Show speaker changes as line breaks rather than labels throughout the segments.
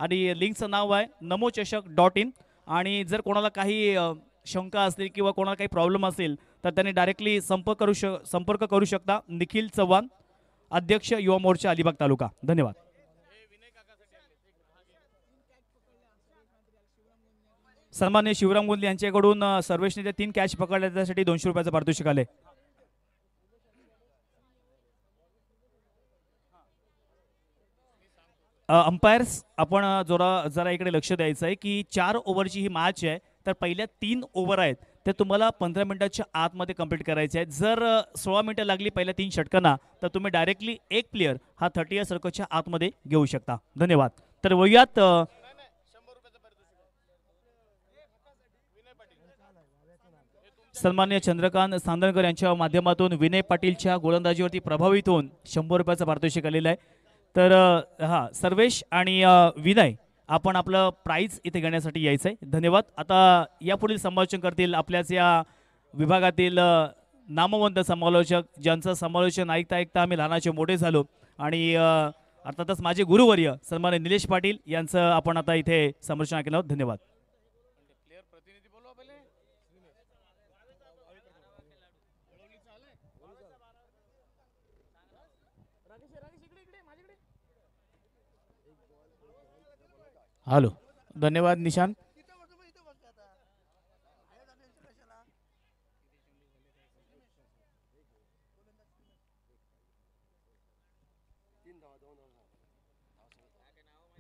आणि लिंकचं नाव आहे namochashak.in आणि जर कोणाला काही शंका असतील किंवा कोणाला काही प्रॉब्लेम असेल तर त्यांनी डायरेक्टली संपर्क करू शकता। निखिल चव्हाण, अध्यक्ष युवा मोर्चा अलिबाग तालुका। धन्यवाद। सन्मान्य शिवराम गोंदले यांच्याकडून सर्वेशने 3 कॅच पकडल्या त्यासाठी 200 रुपयाचं पारितोषिक आले। अंपायर्स आपण जरा इकडे लक्ष द्यायचं आहे की 4 ओव्हरची ही मॅच आहे, तर पहिल्या 3 ओव्हर आहेत ते तुम्हाला 15 मिनिटाच्या आतमध्ये कंप्लीट करायचे आहेत। जर 16 मिनिटं लागली पहिल्या 3 षटकांना तर तुम्ही डायरेक्टली एक प्लेयर हा 30 सर्कलच्या आतमध्ये घेऊ शकता। धन्यवाद। तर वयात सन्मान्य चंद्रकांत सांदणकर यांच्या माध्यमातून विनय पाटीलच्या गोलंदाजीवरती प्रभावित होऊन 100 रुपयाचं पारितोषिक आलेलं आहे। तर हा सर्वेश आणि विनय आपण आपलं प्राइज इथे घेण्यासाठी यायचं आहे। धन्यवाद। आता यापुढील समालोचन करतील आपल्याच या विभागातील नामवंत समालोचक ज्यांचं समालोचन ऐकता ऐकता आम्ही लहानाचे मोठे झालो आणि अर्थातच माझे गुरुवर्य सन्मान्य निलेश पाटील यांचं आपण आता इथे समालोचन केलं आहोत। धन्यवाद।
हॅलो, धन्यवाद निशान।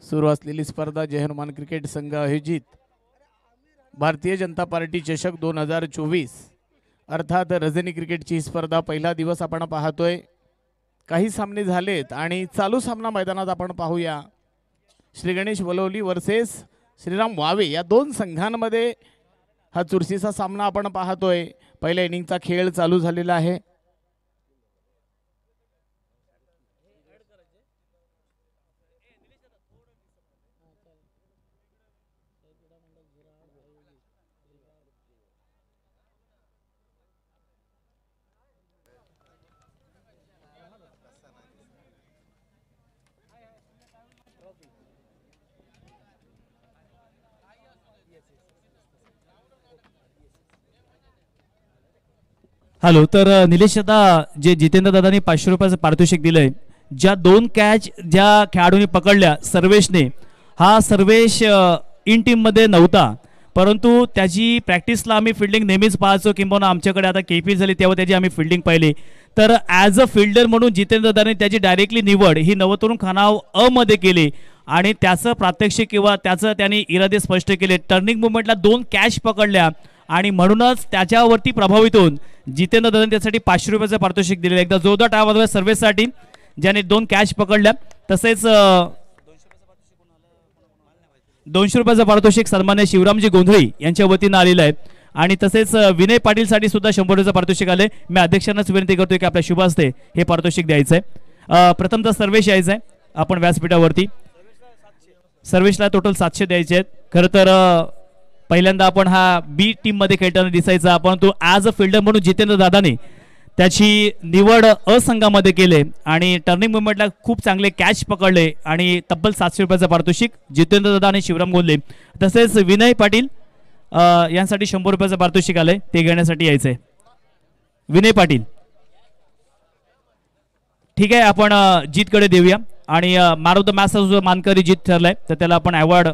सुरू असलेली स्पर्धा जय हनुमान क्रिकेट संघ आयोजित भारतीय जनता पार्टी चषक 2024 अर्थात रजनी क्रिकेटची स्पर्धा पहिला दिवस आपण पाहतोय। काही सामने झालेत आणि चालू सामना मैदानात आपण पाहूया। श्री गणेश वलवली वर्सेस श्रीराम वावे या 2 संघांमध्ये हा चुरशीचा सामना आपण पाहतोय। पहिल्या इनिंगचा खेळ चालू झालेला आहे।
हॅलो, तर निलेश आता जे जितेंद्र दादांनी 500 रुपयाचं पारितोषिक दिलंय, ज्या 2 कॅच ज्या खेळाडूंनी पकडल्या सर्वेशने, हा सर्वेश इन टीम मध्ये नव्हता परंतु त्याची प्रॅक्टिसला आम्ही फिल्डिंग नेहमीच पाहायचो किंबहुना आमच्याकडे आता केपी झाली तेव्हा त्याची आम्ही फिल्डिंग पाहिली। तर ॲज अ फिल्डर म्हणून जितेंद्र दादांनी त्याची डायरेक्टली निवड ही नवतरुण खानाव अ मध्ये केली आणि त्याचं प्रात्यक्षिक किंवा त्याचं त्यांनी इरादे स्पष्ट केले। टर्निंग मुवमेंटला 2 कॅच पकडल्या आणि म्हणूनच त्याच्यावरती प्रभावित होऊन जितेंद्र दादांनी त्यासाठी 500 रुपयाचं पारितोषिक दिलेलं। एकदा जोरदार टाळ्या वाजवा सर्वेसाठी ज्याने 2 कॅच पकडल्या। तसेच 200 रुपयाचं पारितोषिक सन्मान्य शिवरामजी गोंधळी यांच्या वतीनं आलेलं आहे आणि तसेच विनय पाटील साठी सुद्धा 100 रुपयाचं पारितोषिक आले। मी अध्यक्षांनाच विनंती करतोय की आपल्या शुभ हस्ते हे पारितोषिक द्यायचं आहे। प्रथमतः सर्वेश यायचं आहे आपण व्यासपीठावरती। सर्वेशला टोटल 700 द्यायचे आहेत। खरं तर पहिल्यांदा आपण हा बी टीम मध्ये खेळताना दिसायचा, पण तो ॲज अ फिल्डर म्हणून जितेंद्र दादाने त्याची निवड अ संघामध्ये केले आणि टर्निंग मुवमेंटला खूप चांगले कॅच पकडले आणि तब्बल 700 रुपयाचं पारितोषिक जितेंद्र दादा आणि शिवराम गोंधळे। तसेच विनय पाटील यांसाठी 100 रुपयाचं पारितोषिक आलंय, ते घेण्यासाठी यायचंय। विनय पाटील, ठीक आहे, आपण जीतकडे देऊया आणि मॅन ऑफ द मॅचचा जो मानकरी जीत ठरलाय तर त्याला आपण अवॉर्ड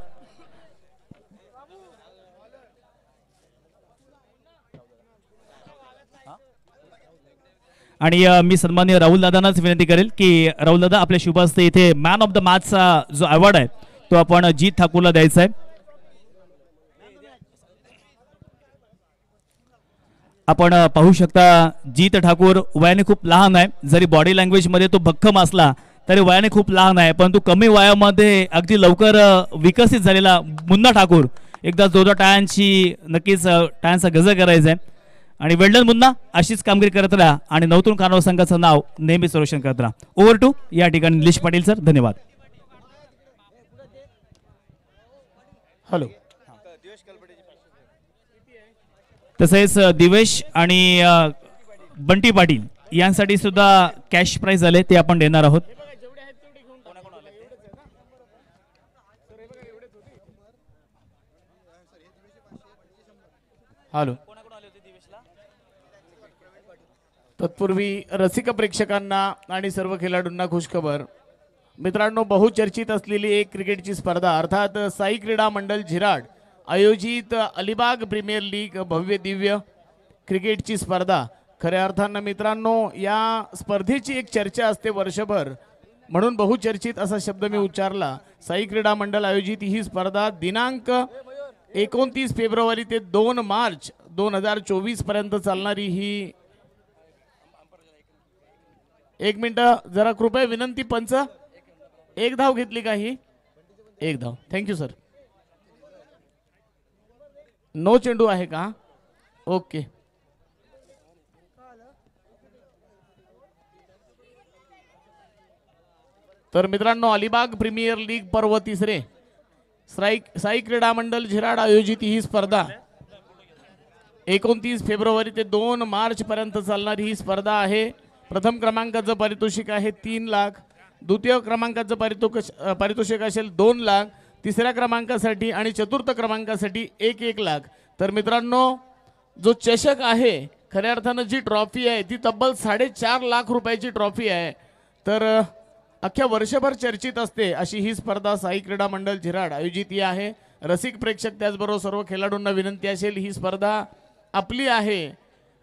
आणि मी सन्माननीय राहुल दादांनाच विनंती करेल की राहुल दादा आपल्या शुभ हस्ते इथे मॅन ऑफ द मॅचचा जो अवॉर्ड आहे तो आपण जीत ठाकूरला द्यायचा आहे। आपण पाहू शकता जीत ठाकूर वयाने खूप लहान आहे, जरी बॉडी लँग्वेज मध्ये तो भक्कम असला तरी वयाने खूप लहान आहे, परंतु कमी वयामध्ये अगदी लवकर विकसित झालेला मुन्ना ठाकूर। एकदा जोरदार टाळ्यांची नक्कीच टाळ्यांचा गजर करायचा आहे आणि वेल्डन मुन्ना, अशीच कामगिरी करत राहा आणि नवतरुण खानाव संघाचं नाव नेहमी संरक्षण करत राहा। ओव्हर टू या ठिकाणी निलेश पाटील सर, धन्यवाद।
हॅलो,
तसेच दिवेश आणि बंटी पाटील यांसाठी सुद्धा कॅश प्राइज आले, ते आपण देणार आहोत।
हॅलो. तत्पूर्वी रसिक प्रेक्षकांना आणि सर्व खेळाडूंना खुशखबर. मित्रांनो, बहुचर्चित असलेली एक क्रिकेटची स्पर्धा अर्थात साई क्रीडा मंडळ झिराड आयोजित अलिबाग प्रीमियर लीग भव्य दिव्य क्रिकेटची स्पर्धा. खऱ्या अर्थानं मित्रांनो, या स्पर्धेची एक चर्चा असते वर्षभर, म्हणून बहुचर्चित असा शब्द मी उच्चारला. साई क्रीडा मंडळ आयोजित ही स्पर्धा दिनांक 29 फेब्रुवारी ते 2 मार्च 2024 पर्यंत चालणारी ही. एक मिनिट जरा कृपया विनंती. पंच एक धाव घेतली का ही? एक धाव. Thank you sir. नो चेंडू आहे का? ओके. तर मित्रांनो, अलिबाग प्रीमियर लीग पर्व तिसरे साई क्रीडा मंडळ झिराड आयोजित ही स्पर्धा 29 फेब्रुवारी ते 2 मार्च पर्यंत चालणारी ही स्पर्धा आहे. प्रथम क्रमांकाचं पारितोषिक आहे 3 लाख, द्वितीय क्रमांकाचं पारितोषिक असेल 2 लाख, तिसऱ्या क्रमांकासाठी आणि चतुर्थ क्रमांकासाठी 1 लाख. तर मित्रांनो, जो चषक आहे, खऱ्या अर्थानं जी ट्रॉफी आहे ती तब्बल 4.5 लाख रुपयाची ट्रॉफी आहे. तर अख्ख्या वर्षभर चर्चित असते अशी ही स्पर्धा साई क्रीडा मंडळ झिराड आयोजित ही आहे. रसिक प्रेक्षक त्याचबरोबर सर्व खेळाडूंना विनंती असेल, ही स्पर्धा आपली आहे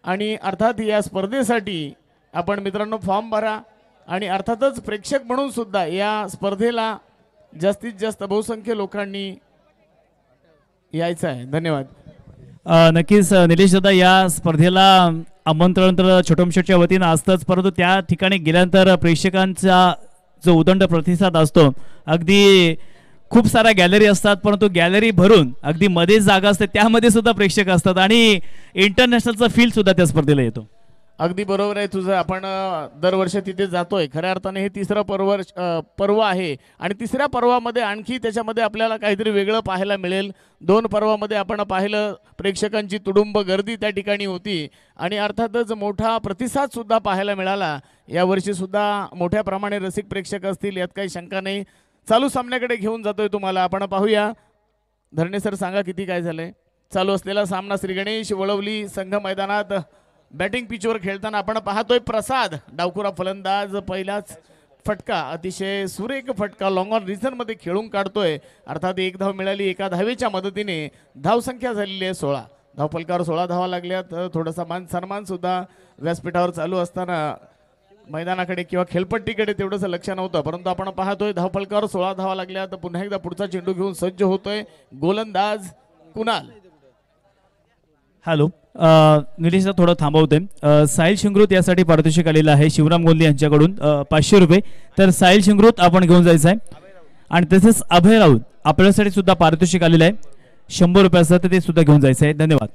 आणि अर्थात या स्पर्धेसाठी आपण मित्रांनो फॉर्म भरा आणि अर्थातच प्रेक्षक म्हणून सुद्धा या स्पर्धेला जास्तीत जास्त बहुसंख्य लोकांनी यायचं आहे. धन्यवाद.
नक्कीच निलेश दादा, या स्पर्धेला आमंत्रण तर छोटमशेटच्या वतीनं असतंच, परंतु त्या ठिकाणी गेल्यानंतर प्रेक्षकांचा जो उदंड प्रतिसाद असतो, अगदी खूप साऱ्या गॅलरी असतात, परंतु गॅलरी भरून अगदी मध्ये जागा असते, त्यामध्ये सुद्धा प्रेक्षक असतात आणि इंटरनॅशनलचा फील सुद्धा त्या स्पर्धेला येतो.
अगदी बरोबर आहे तुझं. आपण दरवर्षी तिथे जातोय. खऱ्या अर्थाने हे तिसरं पर्व आहे आणि तिसऱ्या पर्वामध्ये आणखी त्याच्यामध्ये आपल्याला काहीतरी वेगळं पाहायला मिळेल. 2 पर्वामध्ये आपण पाहिलं प्रेक्षकांची तुडुंब गर्दी त्या ठिकाणी होती आणि अर्थातच मोठा प्रतिसाद सुद्धा पाहायला मिळाला. यावर्षी सुद्धा मोठ्या प्रमाणे रसिक प्रेक्षक असतील, यात काही शंका नाही. चालू सामन्याकडे घेऊन जातोय तुम्हाला. आपण पाहूया. धरणे सर सांगा किती काय झालंय. चालू असलेला सामना श्री गणेश वळवली संघ मैदानात बॅटिंग पिचवर खेळताना आपण पाहतोय. प्रसाद डावखुरा फलंदाज, पहिलाच फटका, अतिशय सुरेख फटका लॉंग ऑन रिझन मध्ये खेळून काढतोय. अर्थात 1 धाव मिळाली. एका धावेच्या मदतीने धावसंख्या झालेली आहे 16. धावफलकावर 16 धावा लागल्यात. थोडासा मान सन्मान सुद्धा व्यासपीठावर चालू असताना मैदानाकडे किंवा खेळपट्टीकडे तेवढंच लक्ष नव्हतं, परंतु आपण पाहतोय धावफलकावर 16 धावा लागल्यात. पुन्हा एकदा पुढचा चेंडू घेऊन सज्ज होतोय गोलंदाज कुणाल.
हॅलो. निलेश थोडं थांबवते. साहिल शिंगरूत यासाठी पारितोषिक आलेलं आहे शिवराम गोंदे यांच्याकडून 500 रुपये. तर साहिल शिंगरूत आपण घेऊन जायचं आहे आणि तसेच अभय राऊत आपल्यासाठी सुद्धा पारितोषिक आलेलं आहे 100 रुपयाचं, तर ते सुद्धा घेऊन जायचं आहे. धन्यवाद.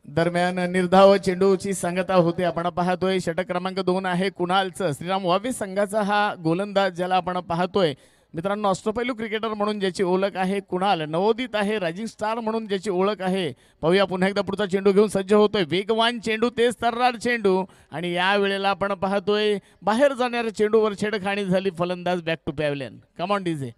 दरम्यान निर्धाव चेंडूची सांगता होते. आपण पाहतोय षटक क्रमांक 2 आहे कुणालचं. श्रीराम वावे संघाचा हा गोलंदाज ज्याला आपण पाहतोय मित्रांनो, अष्टपैलू क्रिकेटर म्हणून ज्याची ओळख आहे कुणाल. नवोदित आहे, रायझिंग स्टार म्हणून ज्याची ओळख आहे. पाहूया पुन्हा एकदा पुढचा चेंडू घेऊन सज्ज होतोय. वेगवान चेंडू, तेच तर्रार चेंडू आणि या वेळेला आपण पाहतोय बाहेर जाणाऱ्या चेंडूवर छेडखाणी झाली. फलंदाज back to pavilion. Come on DJ.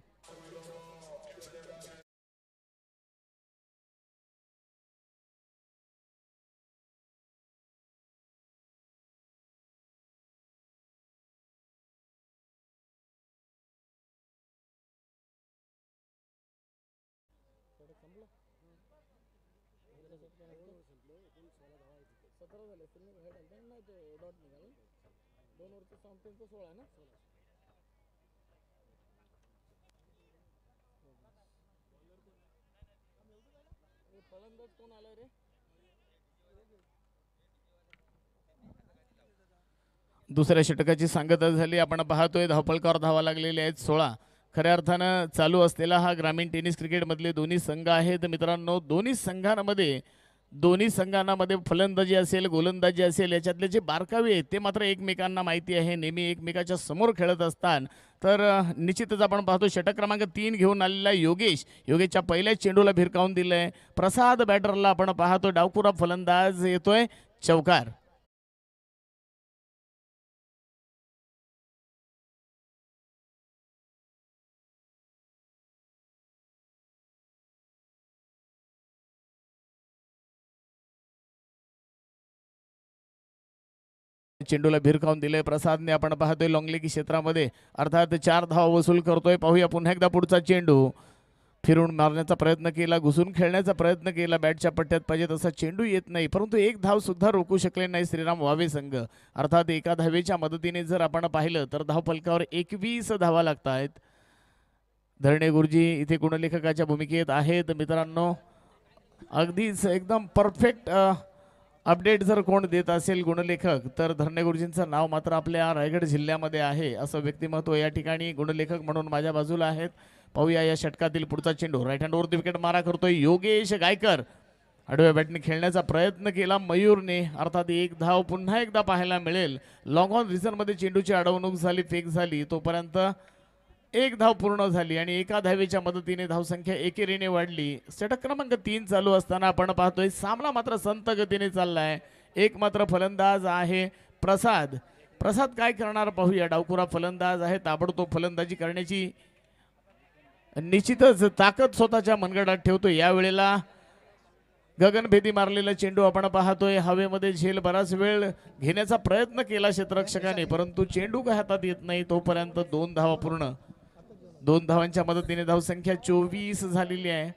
दुसऱ्या षटकाची सांगता झाली. आपण पाहतोय धावफलकावर धावा लागलेल्या आहेत 16. खऱ्या अर्थानं चालू असलेला हा ग्रामीण टेनिस क्रिकेटमधले दोन्ही संघ आहेत मित्रांनो. दोन्ही संघांमध्ये फलंदाजी असेल, गोलंदाजी असेल, याच्यातले जे बारकावे आहेत ते मात्र एकमेकांना माहिती आहे. नेहमी एकमेकाच्या समोर खेळत असतात. तर निश्चितच आपण पाहतो षटक क्रमांक 3 घेऊन आलेला योगेशच्या पहिल्याच चेंडूला भिरकावून दिलंय. प्रसाद बॅटरला आपण पाहतो. डावखुरा फलंदाज येतोय चौकार. चेंडूला भिरकावून दिले प्रसादने. आपण पाहतोय लॉंगलेग क्षेत्रामध्ये अर्थात 4 धावा वसूल करतोय. पाहूया पुन्हा एकदा पुढचा चेंडू फिरून मारण्याचा प्रयत्न केला, घुसून खेळण्याचा प्रयत्न केला, बॅटच्या पट्ट्यात पाहिजे तसा चेंडू येत नाही, परंतु एक धाव सुद्धा रोखू शकले नाही श्रीराम वावे संघ. अर्थात एका धावेच्या मदतीने जर आपण पाहिलं तर धावफलकावर 21 धावा लागत आहेत. धरणे गुरुजी इथे गुणलेखकाच्या भूमिकेत आहेत मित्रांनो. अगदीच एकदम परफेक्ट अपडेट जर कोण देत असेल गुणलेखक तर धरणे गुरुजींचं नाव मात्र आपल्या रायगड जिल्ह्यामध्ये आहे असं व्यक्तिमत्व या ठिकाणी गुणलेखक म्हणून माझ्या बाजूला आहेत. पाहूया या षटकातील पुढचा चेंडू राईट हँडवरती विकेट मारा करतोय योगेश गायकर. आडव्या बॅटने खेळण्याचा प्रयत्न केला मयूरने. अर्थात एक धाव पुन्हा एकदा पाहायला मिळेल. लॉंग ऑन रिझनमध्ये चेंडूची अडवणूक झाली, फेक झाली, तोपर्यंत एक धाव पूर्ण झाली आणि एका धावेच्या मदतीने धावसंख्या एकेरीने वाढली. षटक क्रमांक 3 चालू असताना आपण पाहतोय सामना मात्र संत गतीने चाललाय. एक मात्र फलंदाज आहे प्रसाद. प्रसाद काय करणार पाहूया. डावकुरा फलंदाज आहे, ताबडतोब फलंदाजी करण्याची निश्चितच ताकद स्वतःच्या मनगडात ठेवतो. यावेळेला गगनभेदी मारलेला चेंडू आपण पाहतोय. हवेमध्ये झेल बराच वेळ घेण्याचा प्रयत्न केला क्षेत्ररक्षकाने, परंतु चेंडू काय हातात येत नाही. तोपर्यंत 2 धावा पूर्ण. 2 धावांच्या मदतीने धावसंख्या 24 झालेली आहे.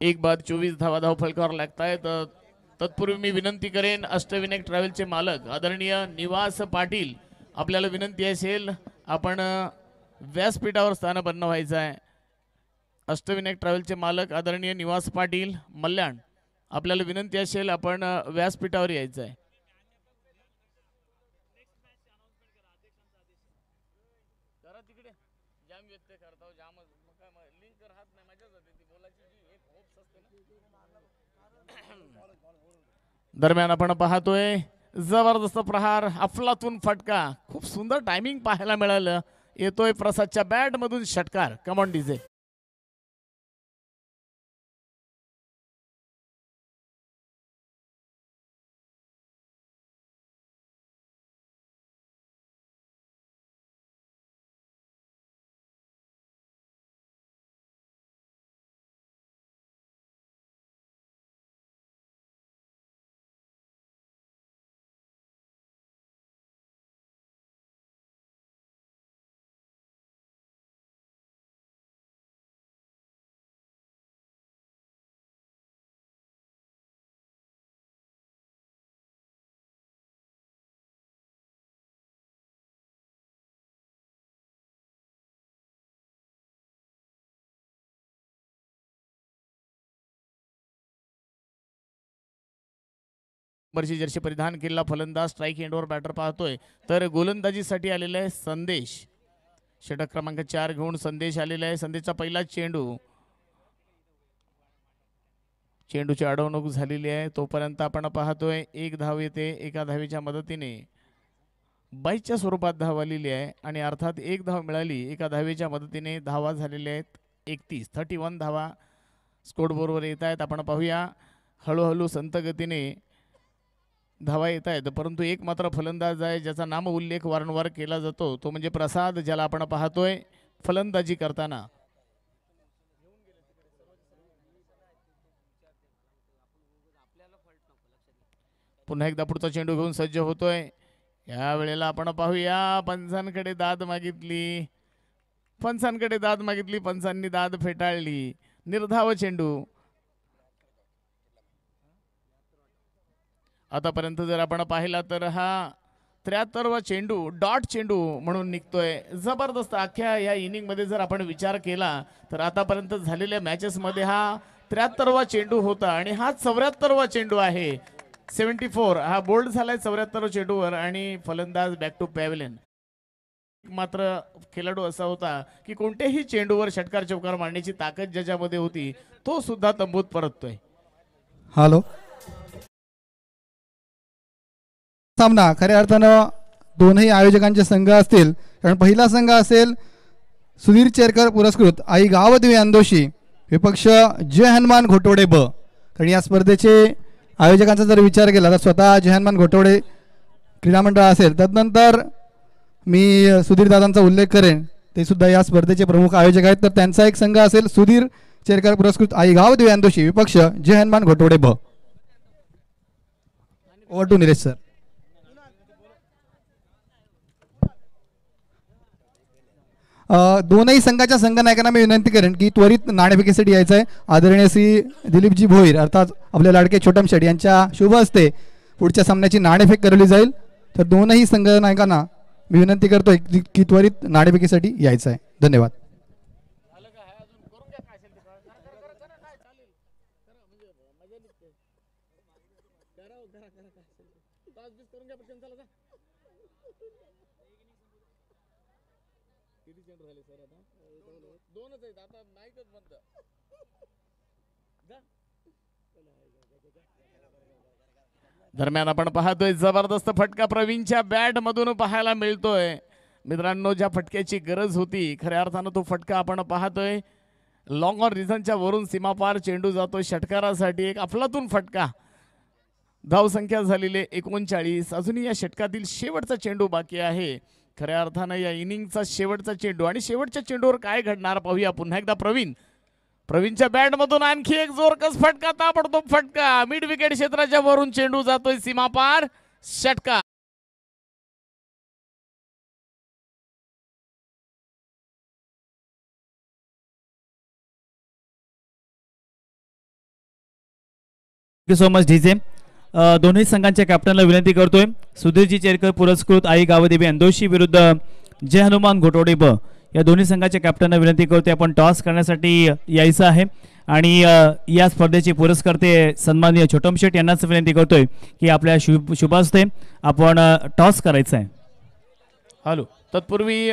एक बाद 24 धावा धावफलकावर लागतायत. तत्पूर्वी मी विनंती करेन अष्टविनायक ट्रॅव्हलचे मालक आदरणीय निवास पाटील, आपल्याला विनंती असेल आपण व्यासपीठावर स्थानपन्न व्हायचं आहे. अष्टविनायक ट्रॅव्हलचे मालक आदरणीय निवास पाटील मल्याण, आपल्याला विनंती असेल आपण व्यासपीठावर यायचं आहे. दरम्यान आपण पाहतोय जबरदस्त प्रहार, अफलातून फटका, खूप सुंदर टायमिंग पाहायला मिळालं. येतोय प्रसादच्या बॅट मधून षटकार. Come on DJ. नंबरची जर्सी परिधान केलेला फलंदाज स्ट्राईक एंडवर बॅटर पाहतोय. तर गोलंदाजीसाठी आलेला आहे संदेश. षटक क्रमांक 4 घेऊन संदेश आलेला आहे. संदेशचा पहिला चेंडू, चेंडूची अडवणूक झालेली आहे. तोपर्यंत आपण पाहतोय एक धाव येते. एका धावेच्या मदतीने 22च्या स्वरूपात धाव आलेली आहे आणि अर्थात एक धाव मिळाली. एका धावेच्या मदतीने धावा झालेल्या आहेत 31 धावा स्कोरबोर्डवर येत आहेत. आपण पाहूया हळूहळू संत गतीने धावा येत आहेत, परंतु एक मात्र फलंदाज आहे ज्याचा नाम उल्लेख वारंवार केला जातो, तो म्हणजे प्रसाद, ज्याला आपण पाहतोय फलंदाजी करताना. पुन्हा एकदा पुढचा चेंडू घेऊन सज्ज होतोय. या वेळेला आपण पाहूया पंचांकडे दाद मागितली, पंचांकडे दाद मागितली, पंचांनी दाद फेटाळली. निर्धाव चेंडू. आतापर्यंत जर आपण पाहिला तर हा 73वा चेंडू डॉट चेंडू म्हणून निघतोय. जबरदस्त. अख्ख्या या इनिंग मध्ये जर आपण विचार केला तर आतापर्यंत झालेल्या मॅचेस मध्ये हा 73वा चेंडू होता आणि हा 74वा चेंडू आहे. 74 हा बोल्ड झालाय 74 चेंडूवर आणि फलंदाज बॅक टू पॅव्हलियन. मात्र खेळाडू असा होता की कोणत्याही चेंडूवर षटकार चौकार मारण्याची ताकद ज्याच्यामध्ये होती तो सुद्धा तंबूत परततोय.
हॅलो. सामना खऱ्या अर्थानं दोनही आयोजकांचे संघ असतील, कारण पहिला संघ असेल सुधीर चेरकर पुरस्कृत आई गावदेवी अंदोशी विपक्ष जय हनुमान घोटवडे ब. कारण या स्पर्धेचे आयोजकांचा जर विचार केला तर स्वतः जय हनुमान घोटवडे क्रीडा मंडळ असेल. तदनंतर मी सुधीर दादांचा उल्लेख करेन, ते सुद्धा या स्पर्धेचे प्रमुख आयोजक आहेत. तर त्यांचा एक संघ असेल सुधीर चेरकर पुरस्कृत आई गाव दिवे अंदोशी विपक्ष जय हनुमान घोटवडे ब. Over to Nilesh sir. दोनही संघाच्या संघनायकांना मी विनंती करेन की त्वरित नाणेफेकीसाठी यायचं आहे. आदरणीय श्री दिलीपजी भोईर अर्थात आपले लाडके छोटम शेठ यांच्या शुभ हस्ते पुढच्या सामन्याची नाणेफेक करवली जाईल. तर दोनही संघनायकांना मी विनंती करतोय की त्वरित नाणेफेकीसाठी यायचं आहे. धन्यवाद.
दरम्यान आपण पाहतोय जबरदस्त फटका प्रवीणच्या बॅट मधून पाहायला मिळतोय. मित्रांनो, ज्या फटक्याची गरज होती खऱ्या अर्थानं तो फटका आपण पाहतोय. लॉंग ऑन रिझनच्या वरून सीमापार चेंडू जातो षटकारासाठी. एक अफलातून फटका. धावसंख्या झालेले 39. अजूनही या षटकातील शेवटचा चेंडू बाकी आहे. खऱ्या अर्थानं या इनिंगचा शेवटचा चेंडू आणि शेवटच्या चेंडूवर काय घडणार पाहूया. पुन्हा एकदा प्रवीणच्या बॅट मधून आणखी एक जोरकस फटका. ताबडतोब फटका. मिड विकेट क्षेत्राच्या वरून चेंडू जातोय सीमापार. षटकार.
Thank you so much DJ. दोन्ही संघांच्या कॅप्टनला विनंती करतोय सुधीरजी चेरकर पुरस्कृत आई गावदेवी अंदोशी विरुद्ध जय हनुमान घोटवडे ब या दोन्ही संघाच्या कॅप्टनला विनंती करतोय आपण टॉस करण्यासाठी यायचं आहे. आणि या स्पर्धेचे पुरस्कर्ते सन्माननीय छोटम शेठ यांनाच विनंती करतोय की आपल्या शुभास्ते आपण टॉस करायचं आहे.
हॅलो. तत्पूर्वी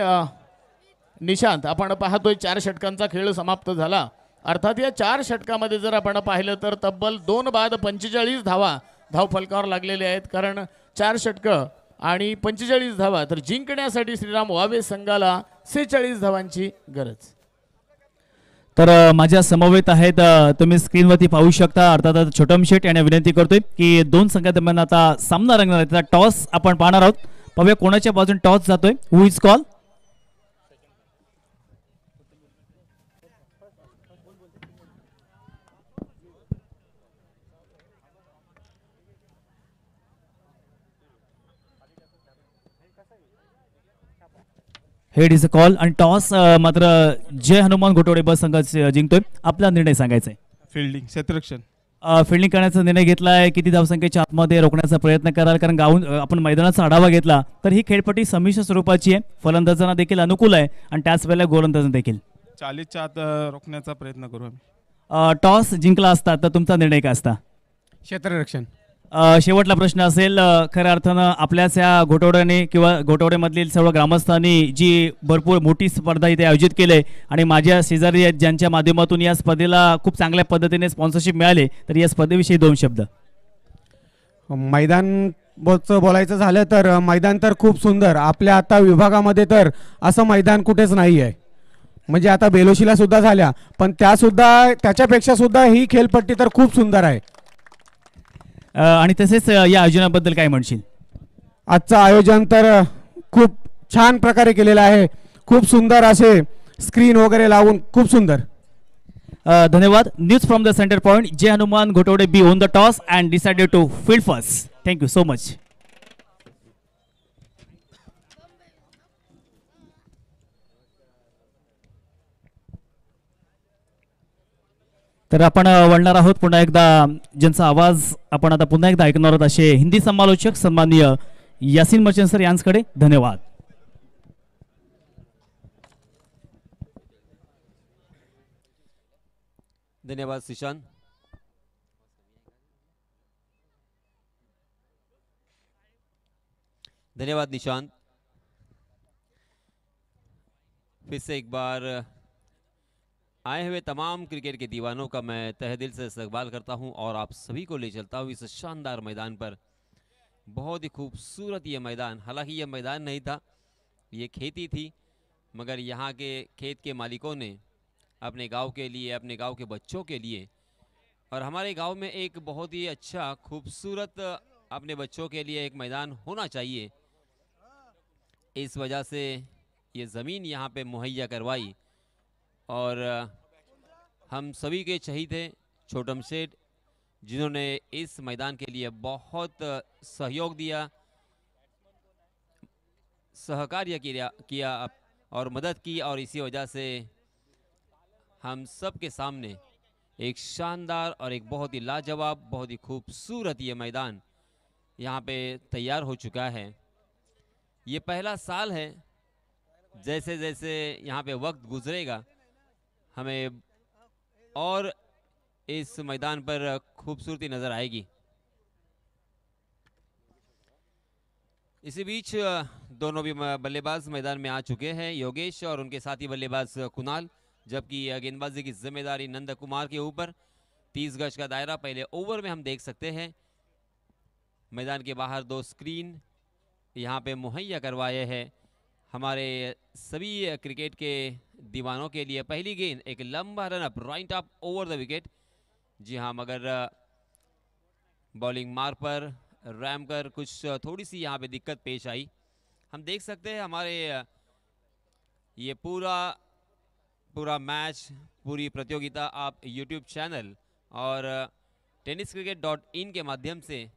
निशांत, आपण पाहतोय 4 षटकांचा खेळ समाप्त झाला. अर्थात या 4 षटकामध्ये जर आपण पाहिलं तर तब्बल 2 बाद 45 धावा धावफलकावर लागलेले आहेत. कारण 4 षटकं आणि 45 धावा. तर जिंकण्यासाठी श्रीराम वावे संघाला 46 धावांची गरज.
तर माझ्या समवेत आहेत, तुम्ही स्क्रीनवरती पाहू शकता. अर्थात छोटम शेठ यांना विनंती करतोय की 2 संघादरम्यान आता सामना रंगणार आहे. त्याचा टॉस आपण पाहणार आहोत. पाहूया कोणाच्या बाजूने टॉस जातोय. Who is call. Head is a call आणि टॉस मात्र जय हनुमान घोटवडे बस संघ जिंकतोय. आपला निर्णय सांगायचा आहे.
फिल्डिंग क्षेत्ररक्षण.
फिल्डिंग करण्याचा निर्णय घेतलाय. किती धावसंख्येच्या आतमध्ये रोखण्याचा प्रयत्न कराल. कारण गावून आपण मैदानाचा आढावा घेतला तर ही खेळपट्टी संमिश्र स्वरूपाची आहे. फलंदाजांना देखील अनुकूल आहे आणि त्याच वेळेला गोलंदाजांना देखील
40च्या आत रोखण्याचा प्रयत्न करू आम्ही.
टॉस जिंकला असता तर तुमचा निर्णय काय असता.
क्षेत्ररक्षण.
शेवटला प्रश्न असेल. खऱ्या अर्थानं आपल्याच या घोटवड्याने किंवा घोटवड्यामधील सर्व ग्रामस्थांनी जी भरपूर मोठी स्पर्धा इथे आयोजित केली आणि माझ्या शेजारी आहेत ज्यांच्या माध्यमातून या स्पर्धेला खूप चांगल्या पद्धतीने स्पॉन्सरशिप मिळाले, तर या स्पर्धेविषयी 2 शब्द.
मैदान बोलायचं झालं तर मैदान तर खूप सुंदर. आपल्या आता विभागामध्ये तर असं मैदान कुठेच नाही आहे. म्हणजे आता बेलोशीला सुद्धा झाल्या, पण त्याच्यापेक्षा सुद्धा ही खेळपट्टी तर खूप सुंदर आहे.
आणि तसेच या आयोजनाबद्दल काय म्हणशील.
आजचं आयोजन तर खूप छान प्रकारे केलेलं आहे. खूप सुंदर असे स्क्रीन वगैरे लावून खूप सुंदर.
धन्यवाद. News from the centre point. Jai Hanuman Ghotawade बी won the toss and decided to field first. Thank you so much. तर आपण वळणार आहोत पुन्हा एकदा ज्यांचा आवाज आपण आता पुन्हा एकदा ऐकणार आहोत असे हिंदी समालोचक सन्माननीय यासीन मर्चंट सर यांच्याकडे. धन्यवाद.
धन्यवाद श्रीशांत. धन्यवाद निशांत. फिर से एक बार आए हुए तमाम क्रिकेट के दीवानों का मैं तहे दिल से इस्तकबाल करता हूं और आप सभी को ले चलता हूं इस शानदार मैदान पर. बहुत ही खूबसूरत ये मैदान. हालांकि ये मैदान नहीं था, ये खेती थी, मगर यहाँ के खेत के मालिकों ने अपने गांव के लिए, अपने गांव के बच्चों के लिए और हमारे गांव में एक बहुत ही अच्छा खूबसूरत अपने बच्चों के लिए एक मैदान होना चाहिए, इस वजह से ये ज़मीन यहाँ पे मुहैया करवाई. और हम सभी के चहीते छोटम सेठ, जिन्होंने इस मैदान के लिए बहुत सहयोग दिया, सहकार्य किया और मदद की, और इसी वजह से हम सब के सामने एक शानदार और एक बहुत ही लाजवाब, बहुत ही खूबसूरत ये मैदान यहाँ पे तैयार हो चुका है। ये पहला साल है, जैसे जैसे यहाँ पे वक्त गुजरेगा हमें और इस मैदान पर खूबसूरती नजर आएगी। इसी बीच दोनों भी बल्लेबाज मैदान में आ चुके हैं, योगेश और उनके साथी बल्लेबाज कुणाल, जबकि गेंदबाजी की जिम्मेदारी नंद कुमार के ऊपर। 30 गज का दायरा पहले ओवर में हम देख सकते हैं। मैदान के बाहर 2 स्क्रीन यहाँ पे मुहैया करवाए हैं हमारे सभी क्रिकेट के दीवानों के लिए। पहली गेंद एक लंबा run up right up over the wicket. जी हाँ, मगर बॉलिंग मार पर रैम कर कुछ थोड़ी सी यहाँ पे दिक्कत पेश आई। हम देख सकते हैं हमारे ये पूरा मैच, पूरी प्रतियोगिता आप यूट्यूब चैनल और tenniscricket.in के माध्यम से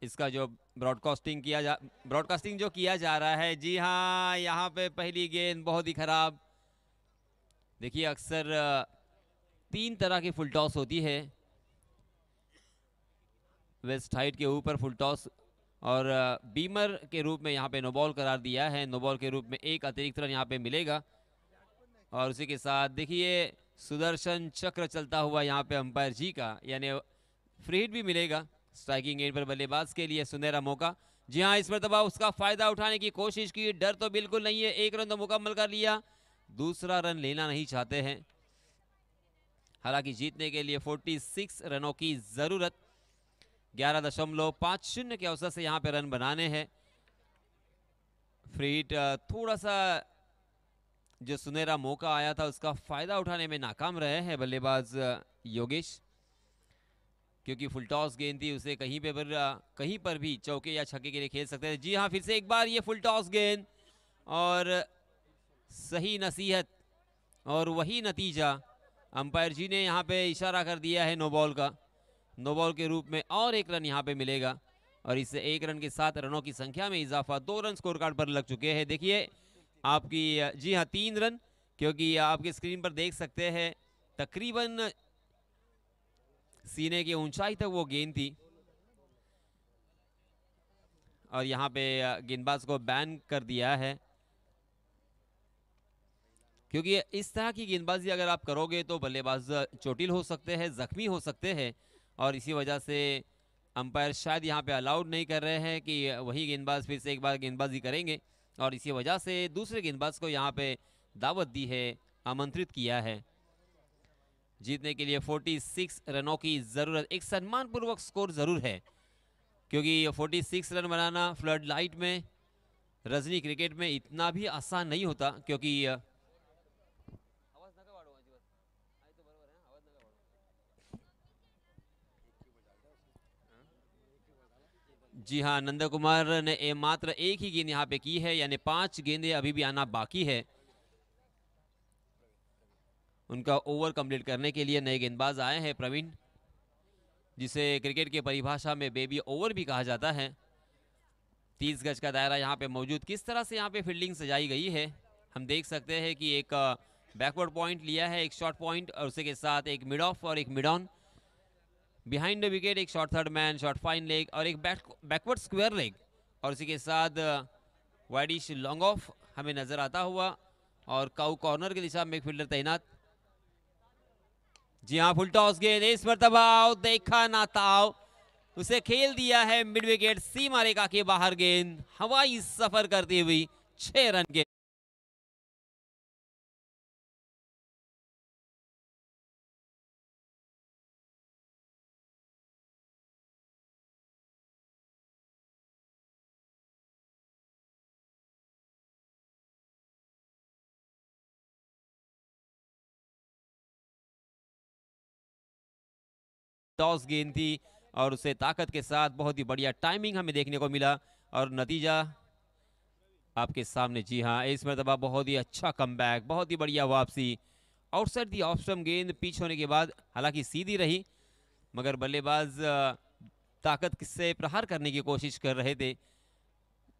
इसका जो ब्रॉडकास्टिंग जो किया जा रहा है। जी हाँ, यहाँ पे पहली गेंद बहुत ही खराब। देखिए, अक्सर 3 तरह की फुल टॉस होती है। वेस्ट हाइट के ऊपर फुल टॉस और बीमर के रूप में यहाँ पे नो बॉल करार दिया है। नो बॉल के रूप में एक अतिरिक्त रन यहाँ पे मिलेगा और उसी के साथ देखिए सुदर्शन चक्र चलता हुआ यहाँ पे अंपायर जी का, यानी फ्री हिट भी मिलेगा। स्ट्राइकिंग एंड पर बल्लेबाज के लिए सुनहरा मौका। जी हाँ, इस मरतबा उसका फायदा उठाने की कोशिश की, डर तो बिल्कुल नहीं है। 1 रन तो मुकम्मल कर लिया, दूसरा रन लेना नहीं चाहते हैं। हालांकि जीतने के लिए 46 रनों की जरूरत, 11.50 के औसत से यहाँ पे रन बनाने हैं। फ्री हिट थोड़ा सा जो सुनहरा मौका आया था उसका फायदा उठाने में नाकाम रहे हैं बल्लेबाज योगेश, क्योंकि फुल टॉस गेंद थी, उसे कहीं पर भी चौके या छक्के के लिए खेल सकते थे। जी हाँ, फिर से एक बार ये फुल टॉस गेंद और सही नसीहत और वही नतीजा। अंपायर जी ने यहाँ पे इशारा कर दिया है नो बॉल का। नो बॉल के रूप में और 1 रन यहाँ पे मिलेगा और इससे 1 रन के साथ रनों की संख्या में इजाफा। 2 रन स्कोर कार्ड पर लग चुके हैं। देखिए आपकी, जी हाँ 3 रन, क्योंकि आपके स्क्रीन पर देख सकते हैं तकरीबन सीने की ऊंचाई तक वो गेंद थी और यहाँ पे गेंदबाज को बैन कर दिया है, क्योंकि इस तरह की गेंदबाजी अगर आप करोगे तो बल्लेबाज चोटिल हो सकते हैं, जख्मी हो सकते हैं और इसी वजह से अंपायर शायद यहाँ पे अलाउड नहीं कर रहे हैं कि वही गेंदबाज फिर से एक बार गेंदबाजी करेंगे और इसी वजह से दूसरे गेंदबाज को यहाँ पे दावत दी है, आमंत्रित किया है। जीतने के लिए 46 रनों की जरूरत, एक सम्मानपूर्वक स्कोर जरूर है, क्योंकि 46 रन बनाना फ्लड लाइट में, रजनी क्रिकेट में इतना भी आसान नहीं होता, क्योंकि जी हाँ, नंद कुमार ने मात्र एक ही गेंद यहाँ पे की है, यानी 5 गेंदें अभी भी आना बाकी है। उनका ओवर कंप्लीट करने के लिए नए गेंदबाज आए हैं प्रवीण, जिसे क्रिकेट की परिभाषा में बेबी ओवर भी कहा जाता है। 30 गज का दायरा यहाँ पे मौजूद। किस तरह से यहाँ पे फील्डिंग सजाई गई है हम देख सकते हैं कि एक बैकवर्ड पॉइंट लिया है, एक शॉर्ट पॉइंट और उसी के साथ एक मिड ऑफ और एक mid on, behind the wicket एक short third man, short fine leg और एक बैकवर्ड स्क्वायर लेग और उसी के साथ वाइडिश लॉन्ग ऑफ हमें नजर आता हुआ और काउ कॉर्नर की दिशा में एक फील्डर तैनात। जी हाँ, फुल टॉस गेंद इस मरतबा देखा ना ताव, उसे खेल दिया है मिड विकेट सीमा रेखा के बाहर। गेंद हवाई सफर करती हुई 6 रन के टॉस गेंद थी और उसे ताकत के साथ बहुत ही बढ़िया टाइमिंग हमें देखने को मिला और नतीजा आपके सामने। जी हाँ, इस मरतबा बहुत ही अच्छा कमबैक, बहुत ही बढ़िया वापसी आउटसाइड दी ऑफ स्टंप गेंद पिच होने के बाद हालांकि सीधी रही, मगर बल्लेबाज ताकत से प्रहार करने की कोशिश कर रहे थे।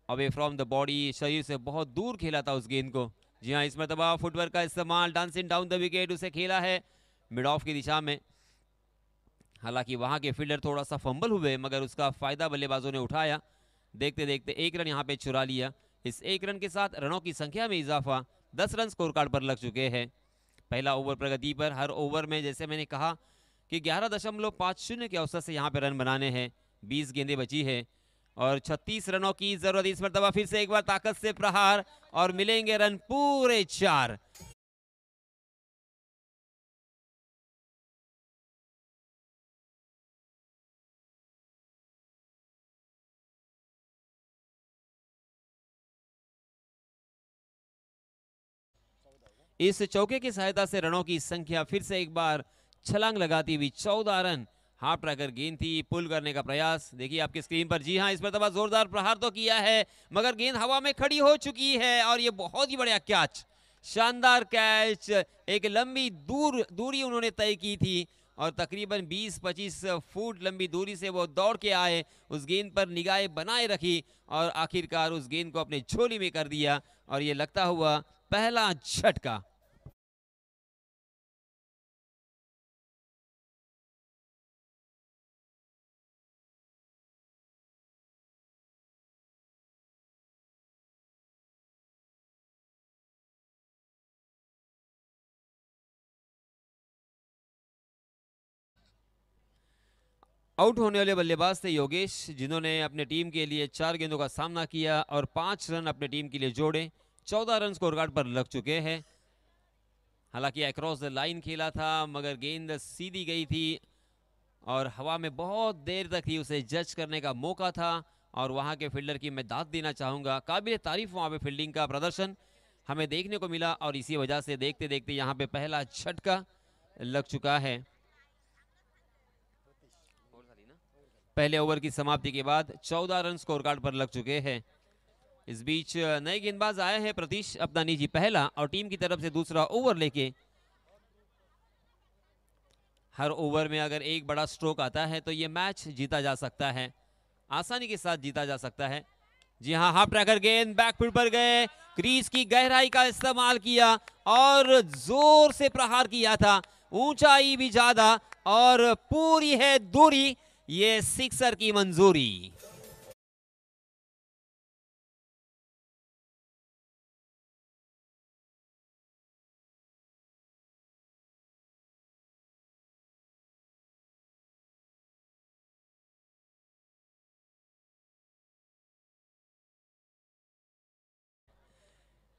अवे फ्रॉम द बॉडी, शरीर से बहुत दूर खेला था उस गेंद को। जी हाँ, इस मरतबा फुटवर्क का इस्तेमाल, डांसिंग डाउन द विकेट, उसे खेला है मिड ऑफ की दिशा में। हालांकि वहां के फील्डर थोड़ा सा फंबल हुए, मगर उसका फायदा बल्लेबाजों ने उठाया। देखते देखते 1 रन यहाँ पे चुरा लिया। इस 1 रन के साथ रनों की संख्या में इजाफा, 10 रन स्कोर कार्ड पर लग चुके हैं। पहला ओवर प्रगति पर। हर ओवर में जैसे मैंने कहा कि 11.50 के औसत से यहाँ पे रन बनाने हैं। 20 गेंदें बची है और 36 रनों की जरूरत। इस मरतबा फिर से एक बार ताकत से प्रहार और मिलेंगे रन पूरे 4। इस चौके की सहायता से रनों की संख्या फिर से एक बार छलांग लगाती हुई 14 रन। हाफ ट्रैकर गेंद थी, पुल करने का प्रयास देखिए आपकी स्क्रीन पर। जी हां, इस मरतबा जोरदार प्रहार तो किया है, मगर गेंद हवा में खड़ी हो चुकी है और ये बहुत ही बढ़िया कैच, शानदार कैच। एक लंबी दूरी उन्होंने तय की थी और तकरीबन 20-25 फुट लंबी दूरी से वो दौड़ के आए, उस गेंद पर निगाहें बनाए रखी और आखिरकार उस गेंद को अपने झोली में कर दिया और ये लगता हुआ पहला झटका। आउट होने वाले बल्लेबाज थे योगेश, जिन्होंने अपने टीम के लिए 4 गेंदों का सामना किया और 5 रन अपने टीम के लिए जोड़े। 14 रन स्कोर कार्ड पर लग चुके हैं। हालांकि अक्रॉस द लाइन खेला था, मगर गेंद सीधी गई थी और हवा में बहुत देर तक ही उसे जज करने का मौका था और वहां के फील्डर की मैं दाद देना चाहूंगा। काबिल तारीफ वहां पे फील्डिंग का प्रदर्शन हमें देखने को मिला और इसी वजह से देखते देखते यहाँ पे पहला झटका लग चुका है। पहले ओवर की समाप्ति के बाद 14 रन स्कोर कार्ड पर लग चुके हैं। इस बीच नए गेंदबाज आए हैं प्रतीश, अपना निजी पहला और टीम की तरफ से दूसरा ओवर लेके। हर ओवर में अगर एक बड़ा स्ट्रोक आता है तो ये मैच जीता जा सकता है, आसानी के साथ जीता जा सकता है। जी हां, हाफ ट्रैकर गेंद बैकफुट पर गए, क्रीज की गहराई का इस्तेमाल किया और जोर से प्रहार किया था, ऊंचाई भी ज्यादा और पूरी है दूरी, ये सिक्सर की मंजूरी।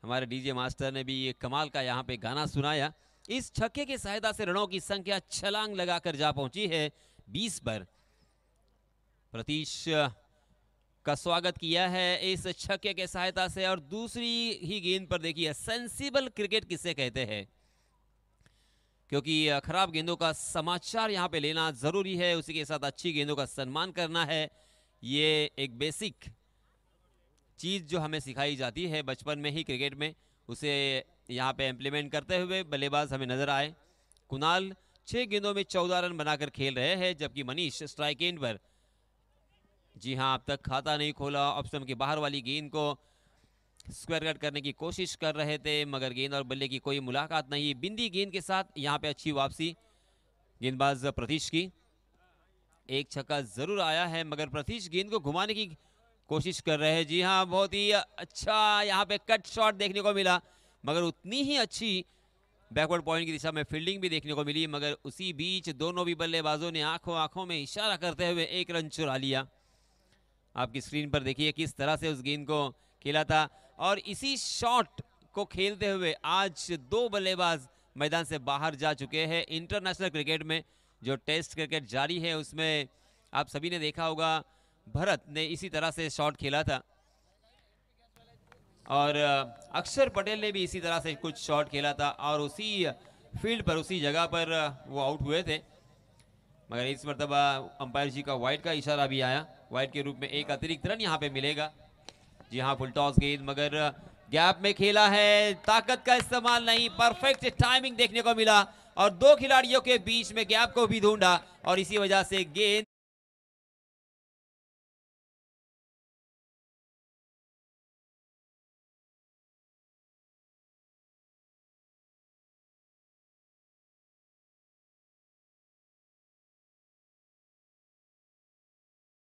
हमारे डीजे मास्टर ने भी ये कमाल का यहाँ पे गाना सुनाया। इस छक्के की सहायता से रनों की संख्या छलांग लगाकर जा पहुंची है 20 पर। प्रतीश का स्वागत किया है इस छक्के के सहायता से और दूसरी ही गेंद पर देखिए सेंसिबल क्रिकेट किसे कहते हैं, क्योंकि खराब गेंदों का समाचार यहाँ पे लेना जरूरी है, उसी के साथ अच्छी गेंदों का सम्मान करना है। ये एक बेसिक चीज जो हमें सिखाई जाती है बचपन में ही क्रिकेट में, उसे यहाँ पे इम्प्लीमेंट करते हुए बल्लेबाज हमें नजर आए। कुणाल 6 गेंदों में 14 रन बनाकर खेल रहे हैं, जबकि मनीष स्ट्राइक एंड पर। जी हाँ, अब तक खाता नहीं खोला, ऑफ स्टंप के बाहर वाली गेंद को स्क्वायर कट करने की कोशिश कर रहे थे, मगर गेंद और बल्ले की कोई मुलाकात नहीं। बिंदी गेंद के साथ यहाँ पे अच्छी वापसी गेंदबाज प्रतीश की। एक छक्का जरूर आया है, मगर प्रतीश गेंद को घुमाने की कोशिश कर रहे हैं। जी हाँ, बहुत ही अच्छा यहाँ पे कट शॉट देखने को मिला, मगर उतनी ही अच्छी बैकवर्ड पॉइंट की दिशा में फील्डिंग भी देखने को मिली। मगर उसी बीच दोनों भी बल्लेबाजों ने आंखों आंखों में इशारा करते हुए 1 रन चुरा लिया। आपकी स्क्रीन पर देखिए किस तरह से उस गेंद को खेला था और इसी शॉट को खेलते हुए आज 2 बल्लेबाज मैदान से बाहर जा चुके हैं। इंटरनेशनल क्रिकेट में जो टेस्ट क्रिकेट जारी है उसमें आप सभी ने देखा होगा भरत ने इसी तरह से शॉट खेला था और अक्षर पटेल ने भी इसी तरह से कुछ शॉट खेला था और उसी फील्ड पर उसी जगह पर वो आउट हुए थे। मगर इस मरतबा अंपायर जी का वाइड का इशारा भी आया, वाइड के रूप में एक अतिरिक्त रन यहाँ पे मिलेगा। जी हाँ, फुल टॉस गेंद, मगर गैप में खेला है, ताकत का इस्तेमाल नहीं, परफेक्ट टाइमिंग देखने को मिला और दो खिलाड़ियों के बीच में गैप को भी ढूंढा और इसी वजह से गेंद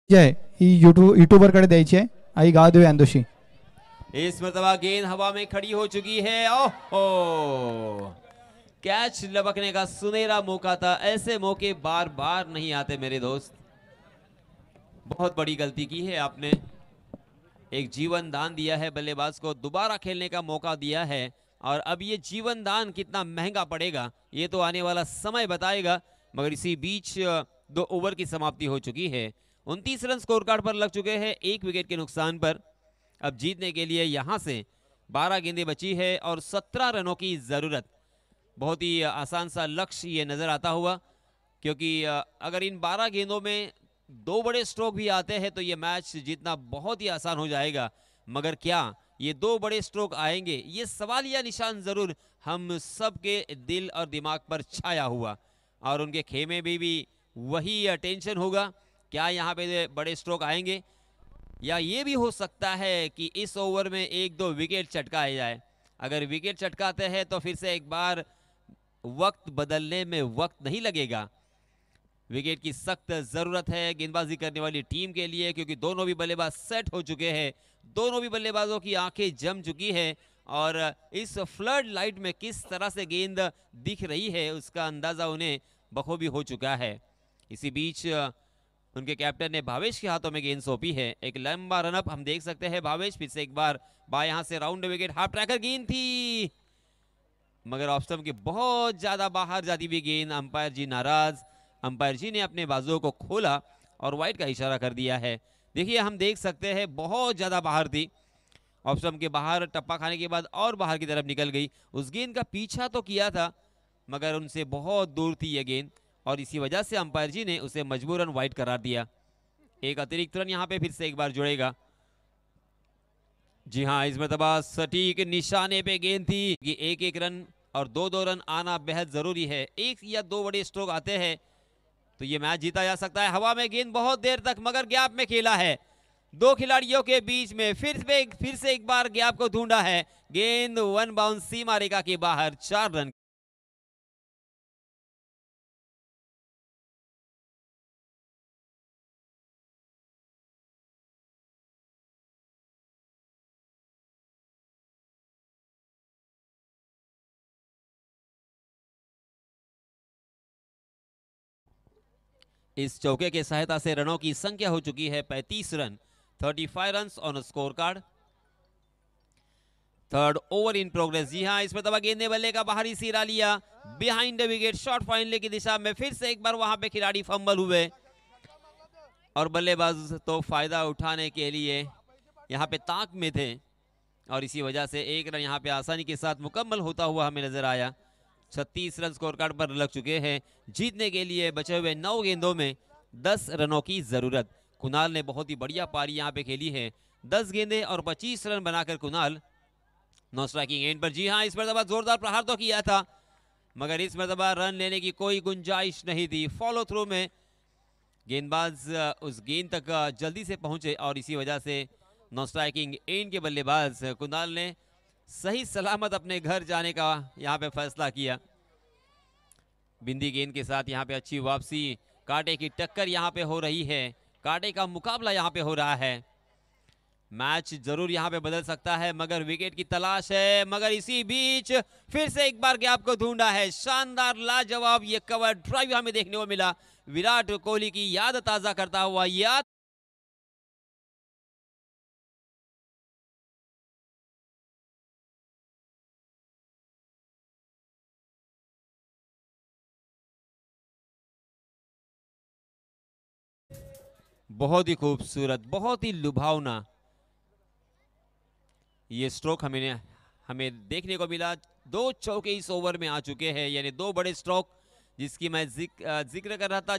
आहे ही युट्यूबरकडे द्यायची आहे आई गावदेवी अंदोशी.
इस मरतबा गेंद हवा में खड़ी हो चुकी है. ओहो, कैच लपकने का सुनहरा मौका था. ऐसे मौके बार बार नहीं आते मेरे दोस्त. बहुत बड़ी गलती की है आपने. एक जीवन दान दिया है बल्लेबाज को, दोबारा खेलने का मौका दिया है और अब ये जीवन दान कितना महंगा पड़ेगा ये तो आने वाला समय बताएगा. मगर इसी बीच 2 ओवर की समाप्ति हो चुकी है. 29 रन स्कोर कार्ड पर लग चुके हैं 1 विकेट के नुकसान पर. अब जीतने के लिए यहां से 12 गेंदें बची है और 17 रनों की जरूरत. बहुत ही आसान सा लक्ष्य ये नजर आता हुआ, क्योंकि अगर इन 12 गेंदों में 2 बड़े स्ट्रोक भी आते हैं तो ये मैच जीतना बहुत ही आसान हो जाएगा. मगर क्या ये 2 बड़े स्ट्रोक आएंगे, ये सवालिया निशान जरूर हम सबके दिल और दिमाग पर छाया हुआ और उनके खेमे में भी वही टेंशन होगा. क्या यहाँ पे बड़े स्ट्रोक आएंगे या ये भी हो सकता है कि इस ओवर में 1-2 विकेट चटकाए जाए. अगर विकेट चटकाते हैं तो फिर से एक बार वक्त बदलने में वक्त नहीं लगेगा. विकेट की सख्त जरूरत है गेंदबाजी करने वाली टीम के लिए, क्योंकि दोनों भी बल्लेबाज सेट हो चुके हैं. दोनों भी बल्लेबाजों की आंखें जम चुकी है और इस फ्लड लाइट में किस तरह से गेंद दिख रही है उसका अंदाजा उन्हें बखूबी हो चुका है. इसी बीच उनके कैप्टन ने भावेश के हाथों में गेंद सौंपी है. एक लंबा रनअप हम देख सकते हैं. भावेश फिर से एक बार बाएं हाथ से राउंड विकेट, हाफ ट्रैकर गेंद थी मगर ऑफ स्टंप के बहुत ज्यादा बाहर जाती हुई गेंद. अंपायर जी नाराज. अंपायर जी ने अपने बाजुओं को खोला और वाइड का इशारा कर दिया है. देखिए हम देख सकते हैं बहुत ज्यादा बाहर थी. ऑफ स्टंप के बाहर टप्पा खाने के बाद और बाहर की तरफ निकल गई. उस गेंद का पीछा तो किया था मगर उनसे बहुत दूर थी यह गेंद और इसी वजह से अंपायर जी ने उसे मजबूरन वाइड करार दिया. एक अतिरिक्त रन यहां पे फिर से एक बार जुड़ेगा. जी हां, इस मरतबा सटीक निशाने पे गेंद थी कि 1-1 रन और 2-2 रन आना बेहद जरूरी है. 1 या 2 बड़े स्ट्रोक आते हैं तो ये मैच जीता जा सकता है. हवा में गेंद बहुत देर तक मगर गैप में खेला है. 2 खिलाड़ियों के बीच में फिर से एक बार गैप को ढूंढा है. गेंद 1 बाउंस सीमा रेखा के बाहर. 4 रन. इस चौके के सहायता से रनों की संख्या हो चुकी है 35 run. 35 run on score card. 3rd over in progress. जी हां, इसमें तब गेंदे बल्ले का बाहरी सिरा लिया behind the wicket short final की दिशा में. फिर से एक बार वहां पे खिलाड़ी फंबल हुए और बल्लेबाज तो फायदा उठाने के लिए यहां पे ताक में थे और इसी वजह से 1 रन यहां पे आसानी के साथ मुकम्मल होता हुआ हमें नजर आया. 36 रन स्कोर कार्ड पर लग चुके हैं. जीतने के लिए बचे हुए 9 गेंदों में 10 रनों की जरूरत. कुणाल ने बहुत ही बढ़िया पारी यहां पे खेली है. 10 गेंदें और 25 रन बनाकर कुणाल नो स्ट्राइकिंग एंड पर. जी हां, इस मरतबा जोरदार प्रहार तो किया था मगर इस मरतबा रन लेने की कोई गुंजाइश नहीं थी. फॉलो थ्रू में गेंदबाज उस गेंद तक जल्दी से पहुंचे और इसी वजह से नो स्ट्राइकिंग एंड के बल्लेबाज कुणाल ने सही सलामत अपने घर जाने का यहां पे फैसला किया. बिंदी गेंद के साथ यहां पे अच्छी वापसी. कांटे की टक्कर यहां पे हो रही है. कांटे का मुकाबला यहां पे हो रहा है. मैच जरूर यहां पे बदल सकता है मगर विकेट की तलाश है. मगर इसी बीच फिर से एक बार गैप को ढूंढा है. शानदार लाजवाब ये कवर ड्राइव हमें देखने को मिला. विराट कोहली की याद ताजा करता हुआ याद बहुत ही खूबसूरत, बहुत ही लुभावना ये स्ट्रोक हमें देखने को मिला. 2 चौके इस ओवर में आ चुके हैं, यानी 2 बड़े स्ट्रोक जिसकी मैं जिक्र कर रहा था,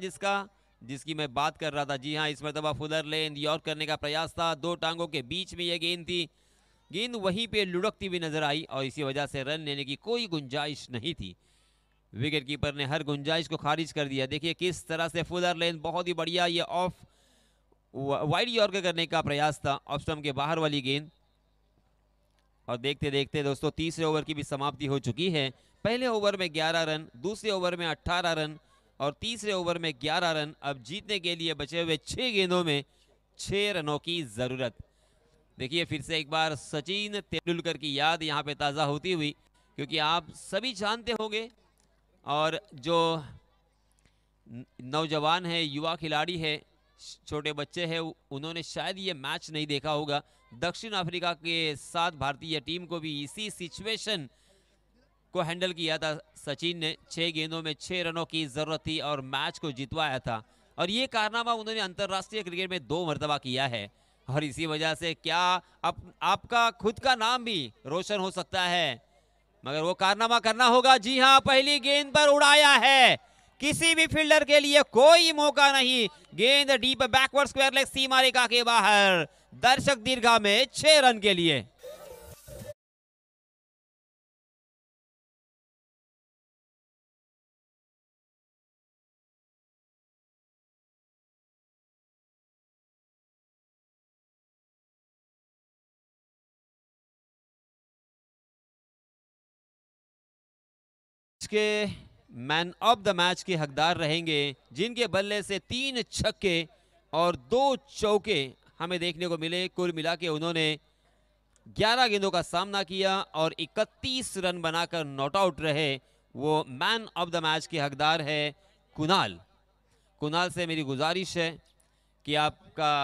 जिसकी मैं बात कर रहा था. जी हां, इस मरतबा फुलर लेंथ यॉर्क करने का प्रयास था. 2 टांगों के बीच में यह गेंद थी गेंद वहीं पे लुढ़कती हुई नजर आई और इसी वजह से रन लेने की कोई गुंजाइश नहीं थी। विकेट कीपर ने हर गुंजाइश को खारिज कर दिया। देखिए किस तरह से फुलर लेन, बहुत ही बढ़िया ये ऑफ वाइड यॉर्कर करने का प्रयास था, ऑफ स्टंप के बाहर वाली गेंद। और देखते देखते दोस्तों तीसरे ओवर की भी समाप्ति हो चुकी है। पहले ओवर में 11 रन, दूसरे ओवर में 18 रन और तीसरे ओवर में 11 रन। अब जीतने के लिए बचे हुए 6 गेंदों में 6 रनों की जरूरत। देखिए फिर से एक बार सचिन तेंदुलकर की याद यहाँ पे ताज़ा होती हुई, क्योंकि आप सभी जानते होंगे और जो नौजवान है, युवा खिलाड़ी है, छोटे बच्चे हैं, उन्होंने शायद ये मैच नहीं देखा होगा। दक्षिण अफ्रीका के साथ भारतीय टीम को भी इसी सिचुएशन को हैंडल किया था सचिन ने। 6 गेंदों में 6 रनों की जरूरत थी और मैच को जितवाया था। और ये कारनामा उन्होंने अंतर्राष्ट्रीय क्रिकेट में 2 मरतबा किया है। और इसी वजह से क्या आपका खुद का नाम भी रोशन हो सकता है, मगर वो कारनामा करना होगा। जी हाँ, पहली गेंद पर उड़ाया है, किसी भी फील्डर के लिए कोई मौका नहीं। गेंद डीप बैकवर्ड स्क्वायर लेग सीमा रेखा के बाहर, दर्शक दीर्घा में 6 रन के लिए। के मैन ऑफ द मैच के हकदार रहेंगे, जिनके बल्ले से 3 छक्के और 2 चौके हमें देखने को मिले। कुल मिला के उन्होंने 11 गेंदों का सामना किया और 31 रन बनाकर नॉट आउट रहे। वो मैन ऑफ द मैच के हकदार है कुणाल। कुणाल से मेरी गुजारिश है कि आपका